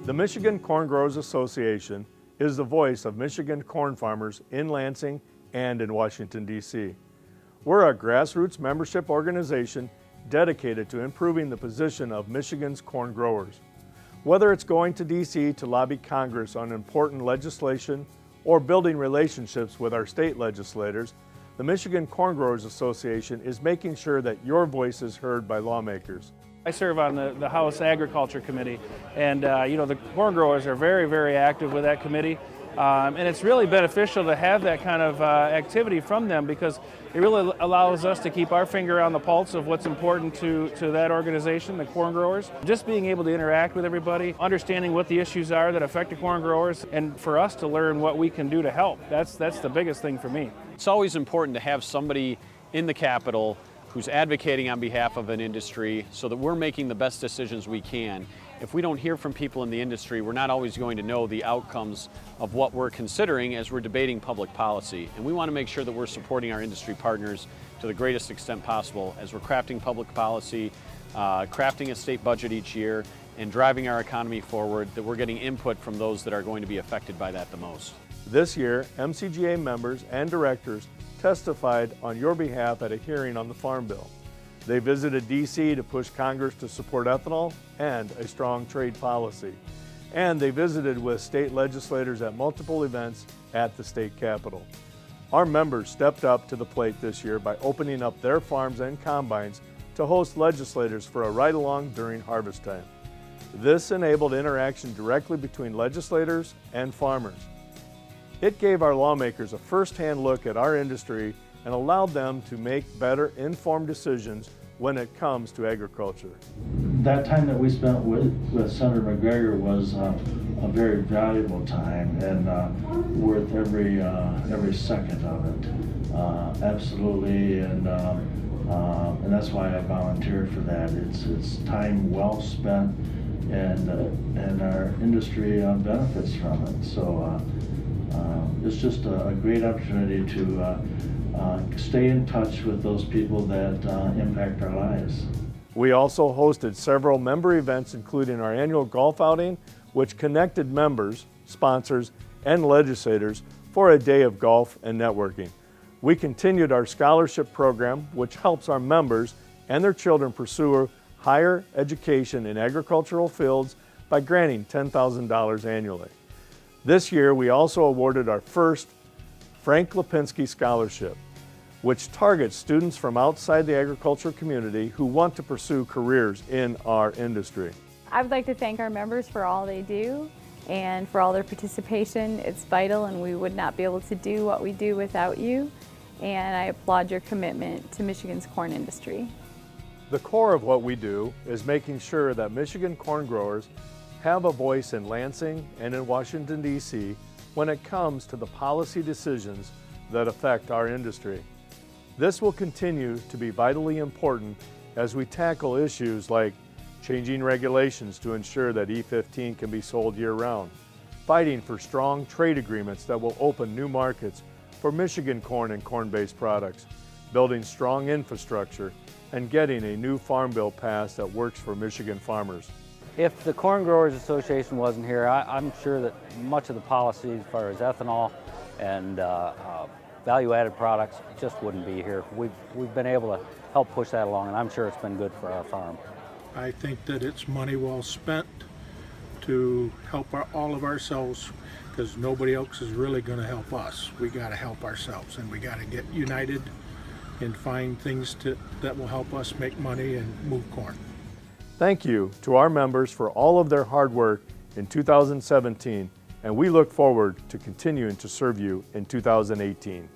The Michigan Corn Growers Association is the voice of Michigan corn farmers in Lansing and in Washington, D.C. We're a grassroots membership organization dedicated to improving the position of Michigan's corn growers. Whether it's going to D.C. to lobby Congress on important legislation or building relationships with our state legislators, the Michigan Corn Growers Association is making sure that your voice is heard by lawmakers. I serve on the House Agriculture Committee, and the corn growers are very, very active with that committee. And it's really beneficial to have that kind of activity from them because it really allows us to keep our finger on the pulse of what's important to that organization, the corn growers. Just being able to interact with everybody, understanding what the issues are that affect the corn growers, and for us to learn what we can do to help. That's the biggest thing for me. It's always important to have somebody in the Capitol who's advocating on behalf of an industry so that we're making the best decisions we can. If we don't hear from people in the industry, we're not always going to know the outcomes of what we're considering as we're debating public policy. And we want to make sure that we're supporting our industry partners to the greatest extent possible as we're crafting public policy, crafting a state budget each year, and driving our economy forward, that we're getting input from those that are going to be affected by that the most. This year, MCGA members and directors testified on your behalf at a hearing on the Farm Bill. They visited D.C. to push Congress to support ethanol and a strong trade policy. And they visited with state legislators at multiple events at the state capitol. Our members stepped up to the plate this year by opening up their farms and combines to host legislators for a ride-along during harvest time. This enabled interaction directly between legislators and farmers. It gave our lawmakers a first-hand look at our industry and allowed them to make better informed decisions when it comes to agriculture. That time that we spent with Senator McGregor was a very valuable time and worth every second of it. Absolutely, and that's why I volunteered for that. It's time well spent, and our industry benefits from it. So it's just a great opportunity to stay in touch with those people that impact our lives. We also hosted several member events, including our annual golf outing, which connected members, sponsors, and legislators for a day of golf and networking. We continued our scholarship program, which helps our members and their children pursue higher education in agricultural fields by granting $10,000 annually. This year, we also awarded our first Frank Lipinski Scholarship, which targets students from outside the agricultural community who want to pursue careers in our industry. I would like to thank our members for all they do and for all their participation. It's vital, and we would not be able to do what we do without you. And I applaud your commitment to Michigan's corn industry. The core of what we do is making sure that Michigan corn growers have a voice in Lansing and in Washington, D.C. when it comes to the policy decisions that affect our industry. This will continue to be vitally important as we tackle issues like changing regulations to ensure that E15 can be sold year-round, fighting for strong trade agreements that will open new markets for Michigan corn and corn-based products, building strong infrastructure, and getting a new farm bill passed that works for Michigan farmers. If the Corn Growers Association wasn't here, I'm sure that much of the policy as far as ethanol and value-added products just wouldn't be here. We've been able to help push that along, and I'm sure it's been good for our farm. I think that it's money well spent to help all of ourselves, because nobody else is really going to help us. We got to help ourselves, and we got to get united and find things that will help us make money and move corn. Thank you to our members for all of their hard work in 2017, and we look forward to continuing to serve you in 2018.